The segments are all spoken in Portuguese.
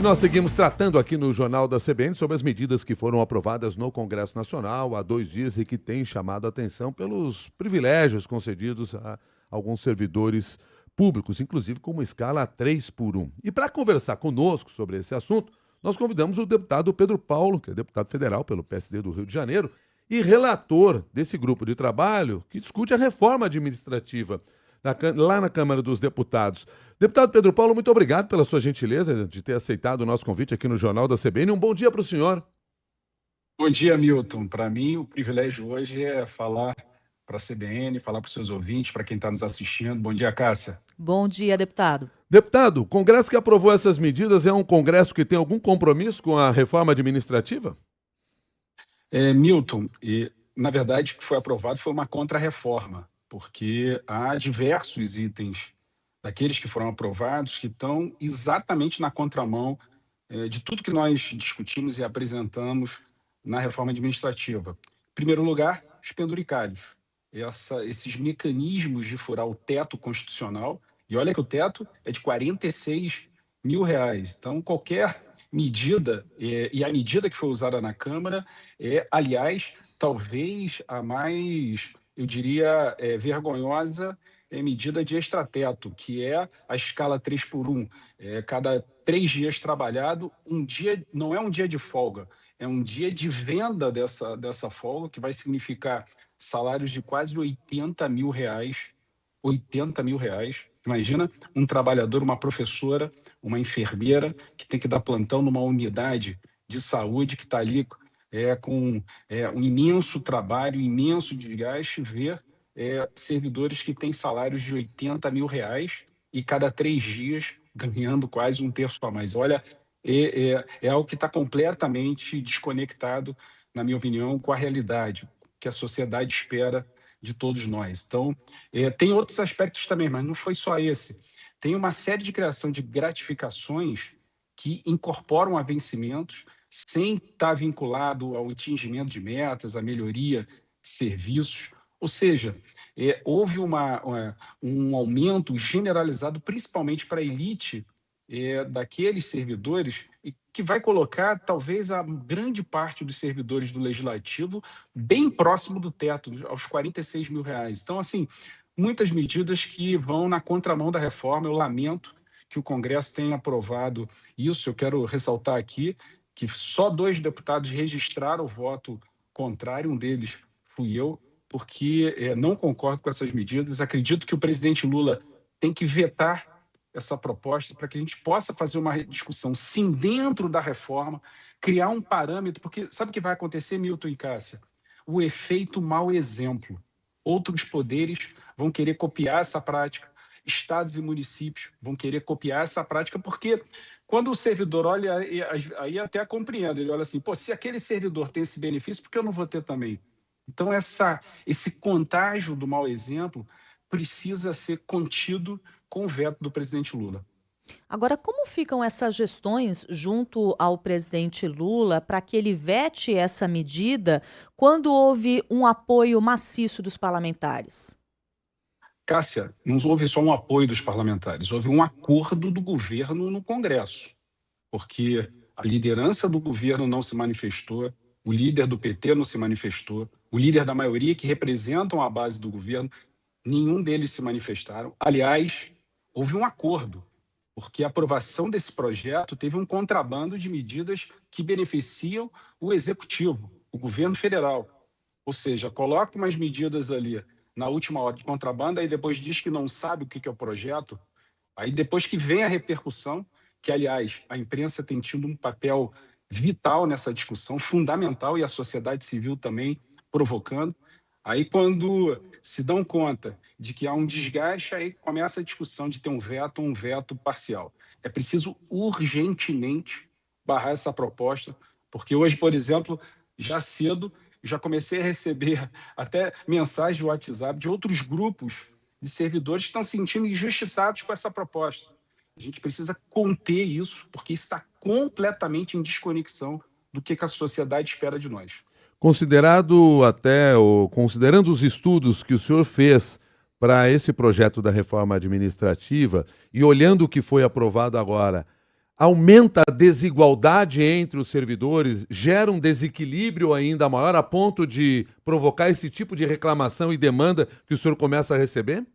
Nós seguimos tratando aqui no Jornal da CBN sobre as medidas que foram aprovadas no Congresso Nacional há 2 dias e que têm chamado a atenção pelos privilégios concedidos a alguns servidores públicos, inclusive com uma escala 3 por 1. E para conversar conosco sobre esse assunto, nós convidamos o deputado Pedro Paulo, que é deputado federal pelo PSD do Rio de Janeiro e relator desse grupo de trabalho que discute a reforma administrativa lá na Câmara dos Deputados. Deputado Pedro Paulo, muito obrigado pela sua gentileza de ter aceitado o nosso convite aqui no Jornal da CBN. Um bom dia para o senhor. Bom dia, Milton. Para mim, o privilégio hoje é falar para a CBN, falar para os seus ouvintes, para quem está nos assistindo. Bom dia, Cássia. Bom dia, deputado. Deputado, o Congresso que aprovou essas medidas é um Congresso que tem algum compromisso com a reforma administrativa? Milton, na verdade, o que foi aprovado foi uma contra-reforma, porque há diversos itens daqueles que foram aprovados que estão exatamente na contramão de tudo que nós discutimos e apresentamos na reforma administrativa. Em primeiro lugar, os penduricalhos, esses mecanismos de furar o teto constitucional, e olha que o teto é de R$46 mil. Então, qualquer medida, e a medida que foi usada na Câmara aliás, talvez a mais, eu diria, vergonhosa medida de extrateto, que é a escala 3 por 1. Cada 3 dias trabalhado, um dia não é um dia de folga, é um dia de venda dessa folga, que vai significar salários de quase R$80 mil. R$80 mil. Imagina um trabalhador, uma professora, uma enfermeira que tem que dar plantão numa unidade de saúde que está ali com um imenso trabalho, imenso desgaste, ver servidores que têm salários de R$80 mil e cada 3 dias ganhando quase um terço a mais. Olha, é algo que está completamente desconectado, na minha opinião, com a realidade que a sociedade espera de todos nós. Então, tem outros aspectos também, mas não foi só esse. Tem uma série de criação de gratificações que incorporam a vencimentos sem estar vinculado ao atingimento de metas, à melhoria de serviços. Ou seja, houve um aumento generalizado, principalmente para a elite daqueles servidores, e que vai colocar talvez a grande parte dos servidores do Legislativo bem próximo do teto, aos R$46 mil. Então, assim, muitas medidas que vão na contramão da reforma. Eu lamento que o Congresso tenha aprovado isso. Eu quero ressaltar aqui que só 2 deputados registraram o voto contrário, um deles fui eu, porque não concordo com essas medidas. Acredito que o presidente Lula tem que vetar essa proposta para que a gente possa fazer uma discussão, sim, dentro da reforma, criar um parâmetro, porque sabe o que vai acontecer, Milton e Cássia? O efeito mau exemplo. Outros poderes vão querer copiar essa prática, estados e municípios vão querer copiar essa prática, porque quando o servidor olha, aí até compreendo, ele olha assim, pô, se aquele servidor tem esse benefício, por que eu não vou ter também? Então, esse contágio do mau exemplo precisa ser contido com o veto do presidente Lula. Agora, como ficam essas gestões junto ao presidente Lula para que ele vete essa medida quando houve um apoio maciço dos parlamentares? Cássia, não houve só um apoio dos parlamentares, houve um acordo do governo no Congresso, porque a liderança do governo não se manifestou, o líder do PT não se manifestou, o líder da maioria que representam a base do governo, nenhum deles se manifestaram. Aliás, houve um acordo, porque a aprovação desse projeto teve um contrabando de medidas que beneficiam o executivo, o governo federal. Ou seja, coloca umas medidas ali na última hora de contrabando, aí depois diz que não sabe o que é o projeto, aí depois que vem a repercussão, que, aliás, a imprensa tem tido um papel vital nessa discussão, fundamental, e a sociedade civil também provocando. Aí, quando se dão conta de que há um desgaste, aí começa a discussão de ter um veto parcial. É preciso urgentemente barrar essa proposta, porque hoje, por exemplo, já cedo, já comecei a receber até mensagens de WhatsApp de outros grupos de servidores que estão se sentindo injustiçados com essa proposta. A gente precisa conter isso, porque isso está completamente em desconexão do que a sociedade espera de nós. Considerando os estudos que o senhor fez para esse projeto da reforma administrativa e olhando o que foi aprovado agora, aumenta a desigualdade entre os servidores, gera um desequilíbrio ainda maior a ponto de provocar esse tipo de reclamação e demanda que o senhor começa a receber?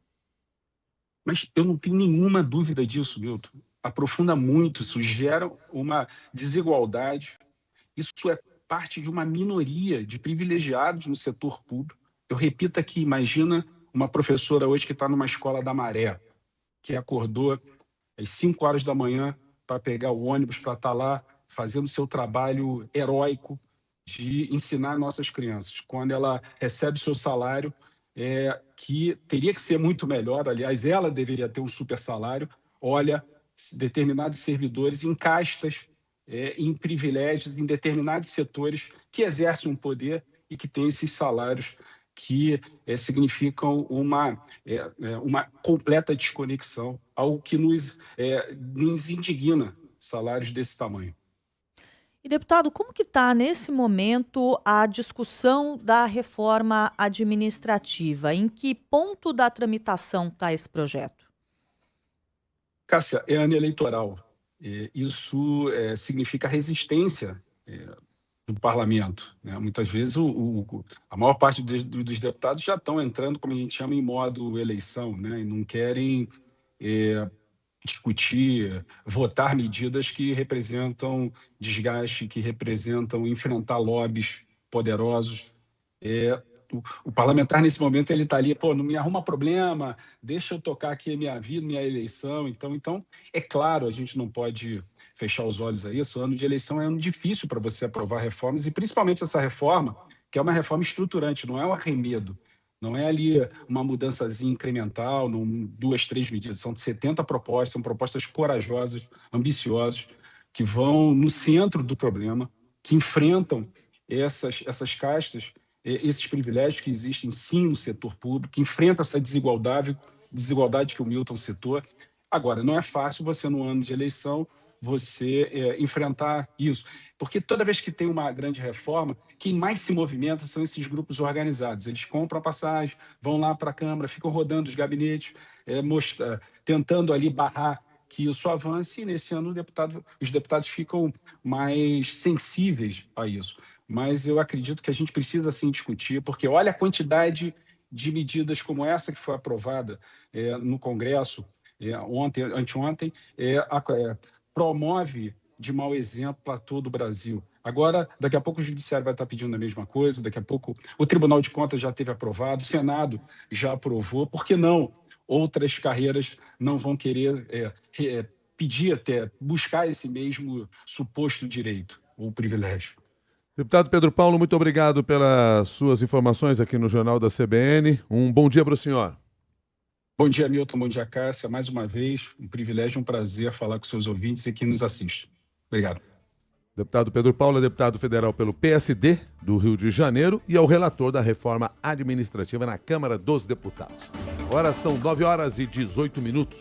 Mas eu não tenho nenhuma dúvida disso, Milton. Aprofunda muito, isso gera uma desigualdade. Isso é parte de uma minoria de privilegiados no setor público. Eu repito aqui, imagina uma professora hoje que está numa escola da Maré, que acordou às 5 horas da manhã para pegar o ônibus para estar lá fazendo seu trabalho heróico de ensinar nossas crianças. Quando ela recebe seu salário, que teria que ser muito melhor, aliás, ela deveria ter um super salário, olha, determinados servidores em castas, em privilégios, em determinados setores que exercem um poder e que têm esses salários que significam uma completa desconexão, algo que nos indigna, salários desse tamanho. E, deputado, como que está, nesse momento, a discussão da reforma administrativa? Em que ponto da tramitação está esse projeto? Cássia, é ano eleitoral. Isso significa resistência do parlamento, né? Muitas vezes a maior parte dos deputados já estão entrando, como a gente chama, em modo eleição, né? E não querem discutir, votar medidas que representam desgaste, que representam enfrentar lobbies poderosos. O parlamentar, nesse momento, ele está ali, não me arruma problema, deixa eu tocar aqui a minha vida, minha eleição. Então, é claro, a gente não pode fechar os olhos a isso. O ano de eleição é um ano difícil para você aprovar reformas, e principalmente essa reforma, que é uma reforma estruturante, não é um arremedo, não é ali uma mudançazinha incremental, 2, 3 medidas, são 70 propostas, são propostas corajosas, ambiciosas, que vão no centro do problema, que enfrentam essas castas, esses privilégios que existem sim no setor público, que enfrenta essa desigualdade que o Milton citou. Agora, não é fácil você, no ano de eleição, você enfrentar isso, porque toda vez que tem uma grande reforma, quem mais se movimenta são esses grupos organizados. Eles compram a passagem, vão lá para a Câmara, ficam rodando os gabinetes, tentando ali barrar que isso avance, e nesse ano os deputados ficam mais sensíveis a isso. Mas eu acredito que a gente precisa sim discutir, porque olha a quantidade de medidas como essa que foi aprovada no Congresso anteontem, promove de mau exemplo para todo o Brasil. Agora, daqui a pouco o Judiciário vai estar pedindo a mesma coisa, daqui a pouco o Tribunal de Contas já teve aprovado, o Senado já aprovou, por que não? Outras carreiras não vão querer pedir até, buscar esse mesmo suposto direito ou privilégio. Deputado Pedro Paulo, muito obrigado pelas suas informações aqui no Jornal da CBN. Um bom dia para o senhor. Bom dia, Milton. Bom dia, Cássia. Mais uma vez, um privilégio, um prazer falar com seus ouvintes e quem nos assiste. Obrigado. Deputado Pedro Paulo é deputado federal pelo PSD do Rio de Janeiro e é o relator da reforma administrativa na Câmara dos Deputados. Agora são 9 horas e 18 minutos.